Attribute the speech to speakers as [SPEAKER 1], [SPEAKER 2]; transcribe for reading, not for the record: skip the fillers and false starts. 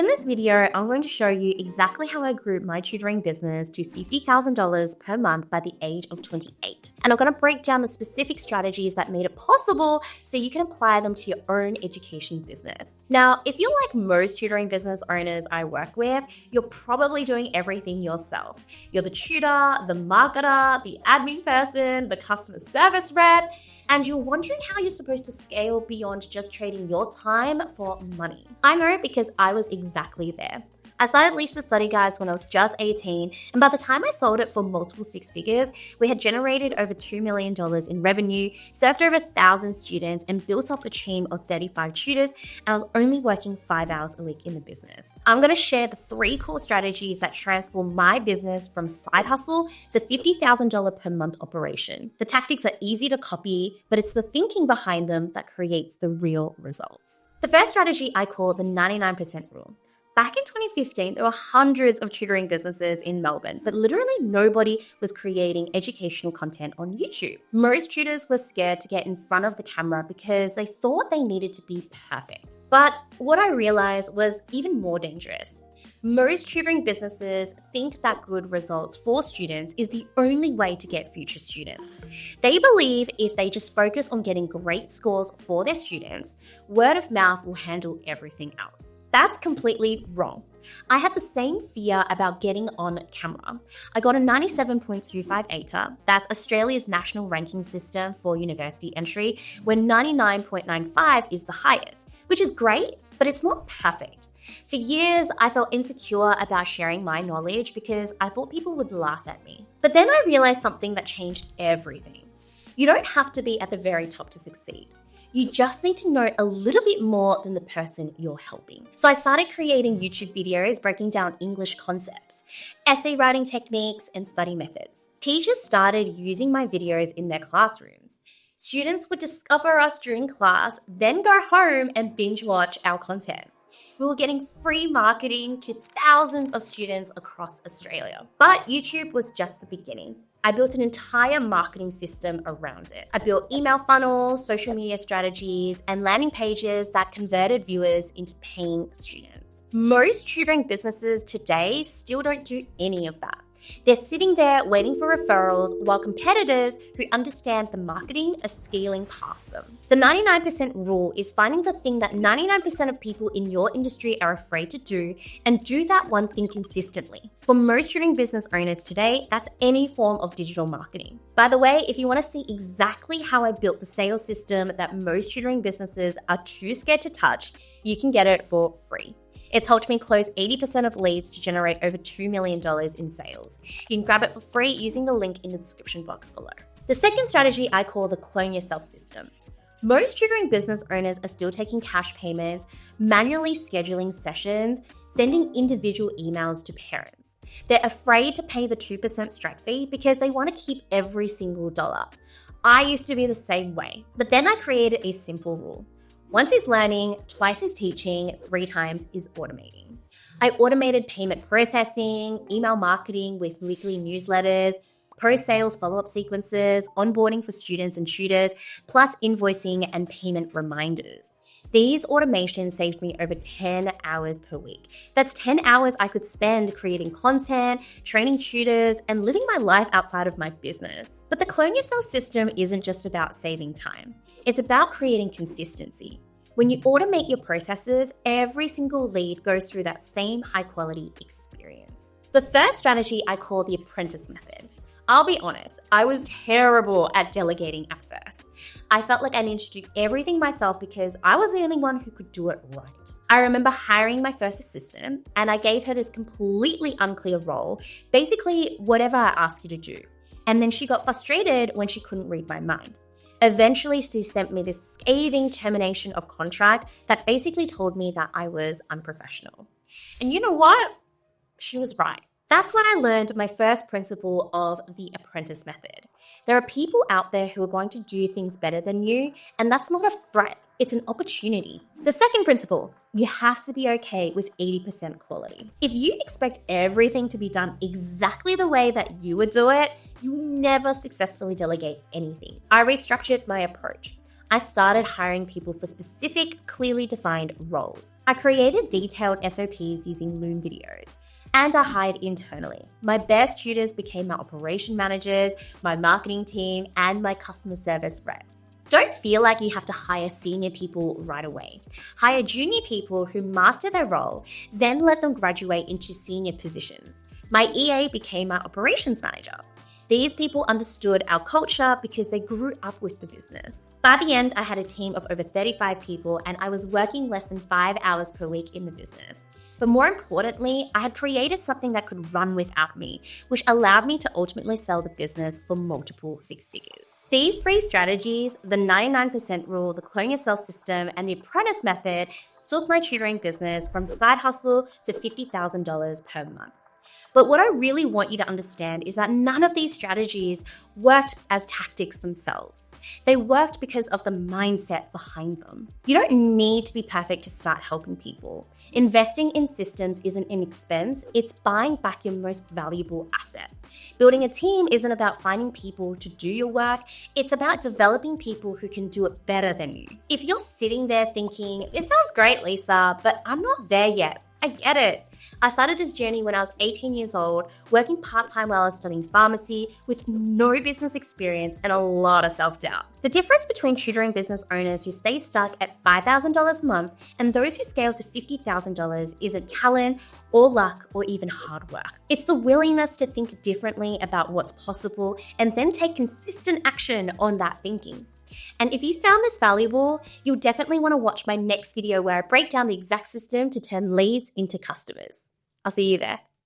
[SPEAKER 1] In this video, I'm going to show you exactly how I grew my tutoring business to $50,000 per month by the age of 28. And I'm going to break down the specific strategies that made it possible so you can apply them to your own education business. Now, if you're like most tutoring business owners I work with, you're probably doing everything yourself. You're the tutor, the marketer, the admin person, the customer service rep, and you're wondering how you're supposed to scale beyond just trading your time for money. I know because I was exactly there. I started Lisa Study Guides when I was just 18, and by the time I sold it for multiple six figures, we had generated over $2 million in revenue, served over 1,000 students, and built up a team of 35 tutors, and I was only working 5 hours a week in the business. I'm going to share the 3 core strategies that transform my business from side hustle to $50,000 per month operation. The tactics are easy to copy, but it's the thinking behind them that creates the real results. The first strategy I call the 99% rule. Back in 2015, there were hundreds of tutoring businesses in Melbourne, but literally nobody was creating educational content on YouTube. Most tutors were scared to get in front of the camera because they thought they needed to be perfect. But what I realized was even more dangerous. Most tutoring businesses think that good results for students is the only way to get future students. They believe if they just focus on getting great scores for their students, word of mouth will handle everything else. That's completely wrong. I had the same fear about getting on camera. I got a 97.25 ATAR, that's Australia's national ranking system for university entry, where 99.95 is the highest, which is great, but it's not perfect. For years, I felt insecure about sharing my knowledge because I thought people would laugh at me. But then I realized something that changed everything. You don't have to be at the very top to succeed. You just need to know a little bit more than the person you're helping. So I started creating YouTube videos breaking down English concepts, essay writing techniques, and study methods. Teachers started using my videos in their classrooms. Students would discover us during class, then go home and binge watch our content. We were getting free marketing to thousands of students across Australia. But YouTube was just the beginning. I built an entire marketing system around it. I built email funnels, social media strategies, and landing pages that converted viewers into paying students. Most tutoring businesses today still don't do any of that. They're sitting there waiting for referrals while competitors who understand the marketing are scaling past them. The 99% rule is finding the thing that 99% of people in your industry are afraid to do and do that one thing consistently. For most tutoring business owners today, that's any form of digital marketing. By the way, if you want to see exactly how I built the sales system that most tutoring businesses are too scared to touch, you can get it for free. It's helped me close 80% of leads to generate over $2 million in sales. You can grab it for free using the link in the description box below. The second strategy I call the clone yourself system. Most tutoring business owners are still taking cash payments, manually scheduling sessions, sending individual emails to parents. They're afraid to pay the 2% strike fee because they want to keep every single dollar. I used to be the same way, but then I created a simple rule. Once is learning, twice is teaching, 3 times is automating. I automated payment processing, email marketing with weekly newsletters, post-sales follow-up sequences, onboarding for students and tutors, plus invoicing and payment reminders. These automations saved me over 10 hours per week. That's 10 hours I could spend creating content, training tutors, and living my life outside of my business. But the Clone Yourself system isn't just about saving time. It's about creating consistency. When you automate your processes, every single lead goes through that same high-quality experience. The third strategy I call the apprentice method. I'll be honest, I was terrible at delegating at first. I felt like I needed to do everything myself because I was the only one who could do it right. I remember hiring my first assistant and I gave her this completely unclear role, basically whatever I asked you to do. And then she got frustrated when she couldn't read my mind. Eventually, she sent me this scathing termination of contract that basically told me that I was unprofessional. And you know what? She was right. That's when I learned my first principle of the apprentice method. There are people out there who are going to do things better than you, and that's not a threat, it's an opportunity. The second principle, you have to be okay with 80% quality. If you expect everything to be done exactly the way that you would do it, you never successfully delegate anything. I restructured my approach. I started hiring people for specific, clearly defined roles. I created detailed SOPs using Loom videos. And I hired internally. My best tutors became my operation managers, my marketing team, and my customer service reps. Don't feel like you have to hire senior people right away. Hire junior people who master their role, then let them graduate into senior positions. My EA became my operations manager. These people understood our culture because they grew up with the business. By the end, I had a team of over 35 people and I was working less than 5 hours per week in the business. But more importantly, I had created something that could run without me, which allowed me to ultimately sell the business for multiple six figures. These 3 strategies, the 99% rule, the clone yourself system, and the apprentice method, took my tutoring business from side hustle to $50,000 per month. But what I really want you to understand is that none of these strategies worked as tactics themselves. They worked because of the mindset behind them. You don't need to be perfect to start helping people. Investing in systems isn't an expense, it's buying back your most valuable asset. Building a team isn't about finding people to do your work, it's about developing people who can do it better than you. If you're sitting there thinking, "This sounds great, Lisa, but I'm not there yet," I get it. I started this journey when I was 18 years old, working part-time while I was studying pharmacy with no business experience and a lot of self-doubt. The difference between tutoring business owners who stay stuck at $5,000 a month and those who scale to $50,000 isn't talent or luck or even hard work. It's the willingness to think differently about what's possible and then take consistent action on that thinking. And if you found this valuable, you'll definitely want to watch my next video where I break down the exact system to turn leads into customers. I'll see you there.